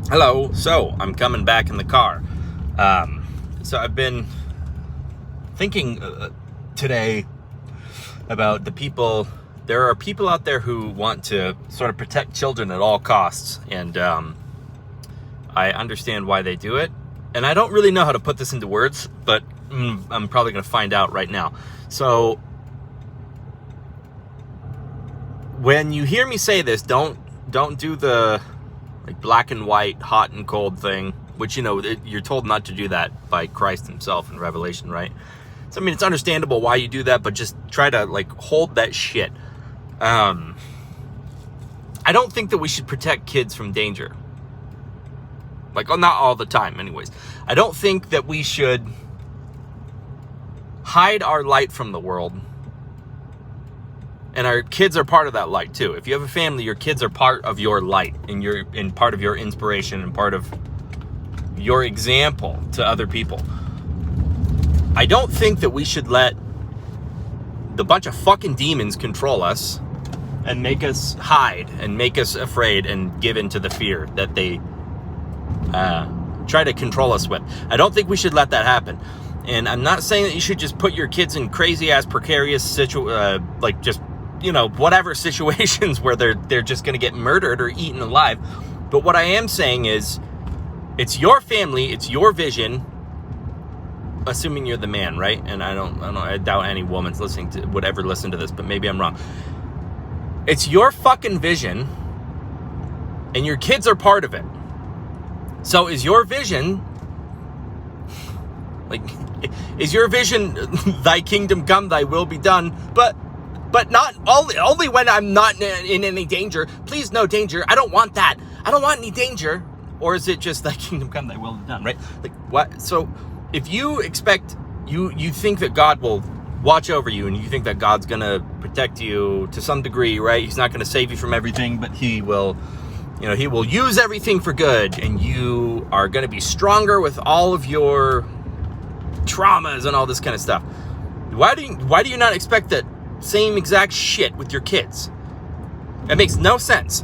Hello. So I'm coming back in the car. So I've been thinking today about the people. There are people out there who want to sort of protect children at all costs, and I understand why they do it. And I don't really know how to put this into words, but I'm probably going to find out right now. So when you hear me say this, don't do the like black and white, hot and cold thing, which, you're told not to do that by Christ himself in Revelation, right? So, I mean, it's understandable why you do that, but just try to, hold that shit. I don't think that we should protect kids from danger. Not all the time, anyways. I don't think that we should hide our light from the world. And our kids are part of that light too. If you have a family, your kids are part of your light, and part of your inspiration, and part of your example to other people. I don't think that we should let the bunch of fucking demons control us and make us hide and make us afraid and give in to the fear that they try to control us with. I don't think we should let that happen. And I'm not saying that you should just put your kids in crazy ass precarious whatever situations where they're just going to get murdered or eaten alive. But what I am saying is, it's your family, it's your vision, assuming you're the man, right? And I doubt any woman's would ever listen to this, but maybe I'm wrong. It's your fucking vision, and your kids are part of it. So is your vision, thy kingdom come, thy will be done, but not only when I'm not in any danger. Please, no danger. I don't want that. I don't want any danger. Or is it just thy kingdom come, thy will be done, right? What? So if you expect, you think that God will watch over you, and you think that God's going to protect you to some degree, right? He's not going to save you from everything, but he will, he will use everything for good, and you are going to be stronger with all of your traumas and all this kind of stuff. Why do you not expect that same exact shit with your kids? That makes no sense.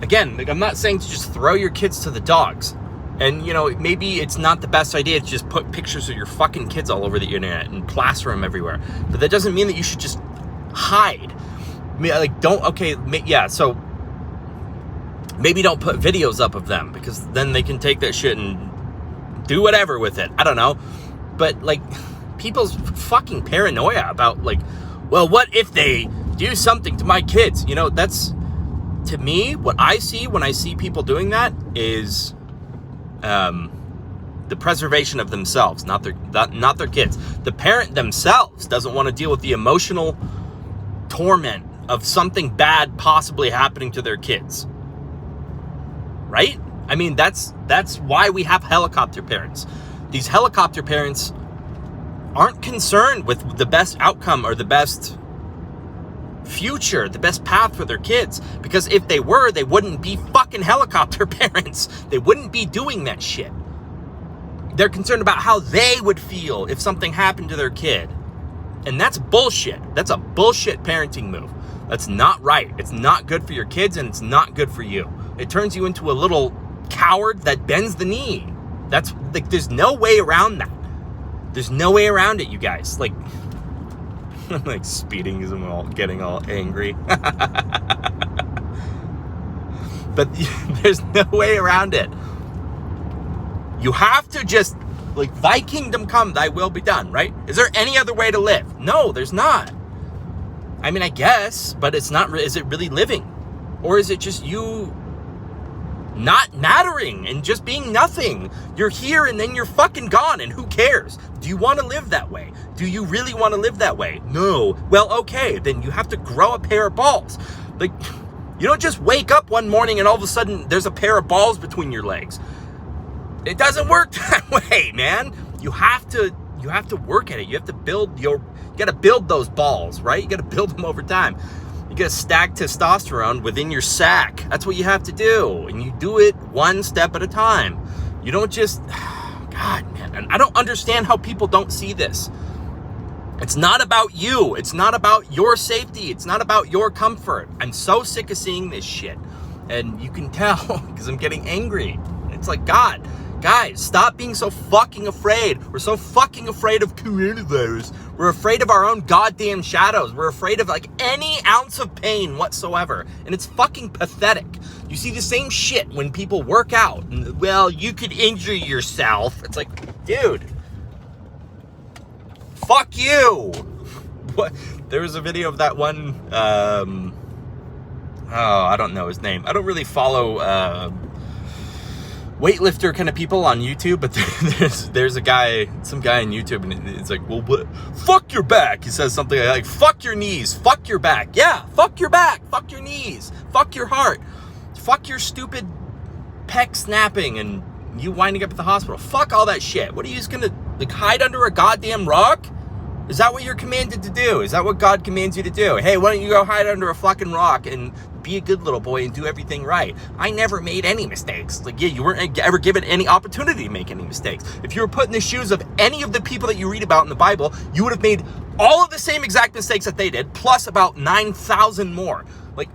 Again, I'm not saying to just throw your kids to the dogs. And, maybe it's not the best idea to just put pictures of your fucking kids all over the internet and plaster them everywhere. But that doesn't mean that you should just hide. So maybe don't put videos up of them, because then they can take that shit and do whatever with it. I don't know. But, people's fucking paranoia about, well, what if they do something to my kids? That's, to me, what I see when I see people doing that is the preservation of themselves, not their kids. The parent themselves doesn't want to deal with the emotional torment of something bad possibly happening to their kids. Right? I mean, that's why we have helicopter parents. These helicopter parents aren't concerned with the best outcome or the best future, the best path for their kids. Because if they were, they wouldn't be fucking helicopter parents. They wouldn't be doing that shit. They're concerned about how they would feel if something happened to their kid. And that's bullshit. That's a bullshit parenting move. That's not right. It's not good for your kids, and it's not good for you. It turns you into a little coward that bends the knee. That's there's no way around that. There's no way around it, you guys. I'm speeding as I'm getting all angry. But there's no way around it. You have to just, thy kingdom come, thy will be done, right? Is there any other way to live? No, there's not. I mean, I guess, but it's not. Is it really living? Or is it just you not mattering and just being nothing? You're here and then you're fucking gone, and who cares? Do you want to live that way? Do you really want to live that way? No. Well, okay, then you have to grow a pair of balls. You don't just wake up one morning and all of a sudden there's a pair of balls between your legs. It doesn't work that way, man. You have to work at it. You have to you gotta build those balls, right? You gotta build them over time. You gotta stack testosterone within your sack. That's what you have to do. And you do it one step at a time. You don't just, God, man. And I don't understand how people don't see this. It's not about you. It's not about your safety. It's not about your comfort. I'm so sick of seeing this shit. And you can tell because I'm getting angry. It's like, God, guys, stop being so fucking afraid. We're so fucking afraid of coronavirus. We're afraid of our own goddamn shadows. We're afraid of like any ounce of pain whatsoever. And it's fucking pathetic. You see the same shit when people work out. And, well, you could injure yourself. It's like, dude, fuck you. What? There was a video of that one, I don't know his name. I don't really follow weightlifter kind of people on YouTube, but there's some guy on YouTube, and it's like, well, what? Fuck your back. He says something like, fuck your knees, fuck your back. Yeah, fuck your back, fuck your knees, fuck your heart, fuck your stupid pec snapping and you winding up at the hospital. Fuck all that shit. What are you just gonna like hide under a goddamn rock? Is that what you're commanded to do? Is that what God commands you to do? Hey, why don't you go hide under a fucking rock and be a good little boy and do everything right? I never made any mistakes. Like, yeah, you weren't ever given any opportunity to make any mistakes. If you were put in the shoes of any of the people that you read about in the Bible, you would have made all of the same exact mistakes that they did, plus about 9,000 more. Like,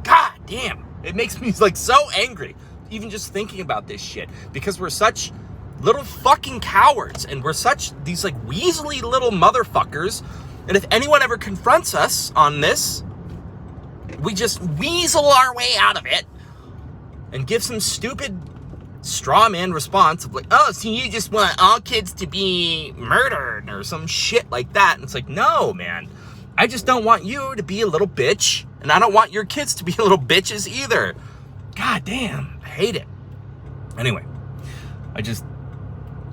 God damn. It makes me like so angry, even just thinking about this shit, because we're such little fucking cowards, and we're such these like weaselly little motherfuckers, and if anyone ever confronts us on this, we just weasel our way out of it and give some stupid straw man response of like, oh, so you just want all kids to be murdered or some shit like that. And it's like, no, man, I just don't want you to be a little bitch, and I don't want your kids to be little bitches either. God damn, I hate it. Anyway,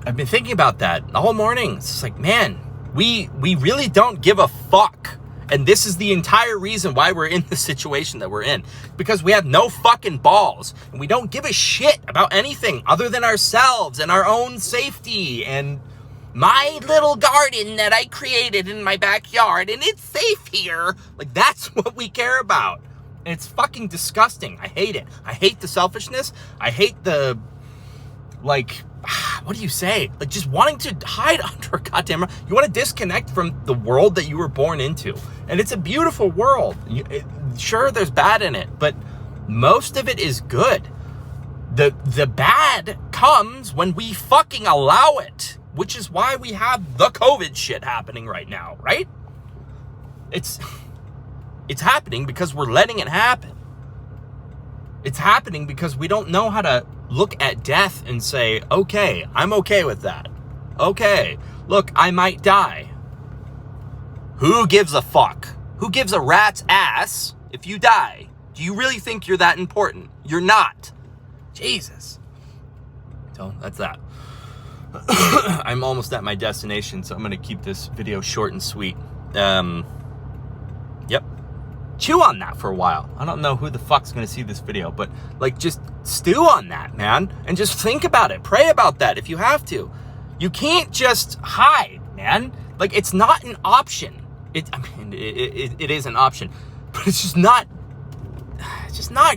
I've been thinking about that all morning. It's just like, man, we really don't give a fuck. And this is the entire reason why we're in the situation that we're in. Because we have no fucking balls. And we don't give a shit about anything other than ourselves and our own safety and my little garden that I created in my backyard, and it's safe here. Like, that's what we care about. And it's fucking disgusting. I hate it. I hate the selfishness. I hate the, like, what do you say? Like, just wanting to hide under a goddamn... You want to disconnect from the world that you were born into. And it's a beautiful world. Sure, there's bad in it, but most of it is good. The bad comes when we fucking allow it, which is why we have the COVID shit happening right now, right? It's happening because we're letting it happen. It's happening because we don't know how to look at death and say, okay, I'm okay with that. Okay, look, I might die. Who gives a fuck? Who gives a rat's ass if you die? Do you really think you're that important? You're not. Jesus. So that's that. I'm almost at my destination, so I'm going to keep this video short and sweet. Yep. Chew on that for a while. I don't know who the fuck's gonna see this video, but like, just stew on that, man, and just think about it. Pray about that if you have to. You can't just hide, man. Like, it's not an option. It is an option, but it's just not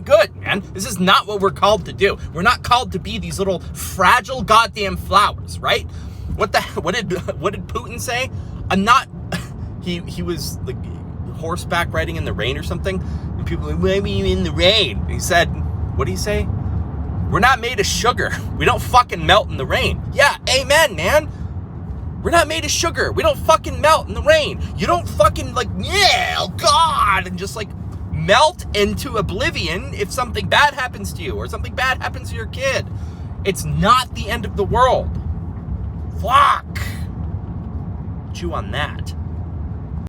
good, man. This is not what we're called to do. We're not called to be these little fragile goddamn flowers, right? What did Putin say? I'm not. He was like horseback riding in the rain or something, and people were like, why were you in the rain? And he said, what did he say? We're not made of sugar. We don't fucking melt in the rain. Yeah, amen, man. We're not made of sugar. We don't fucking melt in the rain. You don't fucking like, yeah, oh God, and just like melt into oblivion if something bad happens to you or something bad happens to your kid. It's not the end of the world. Fuck. Chew on that.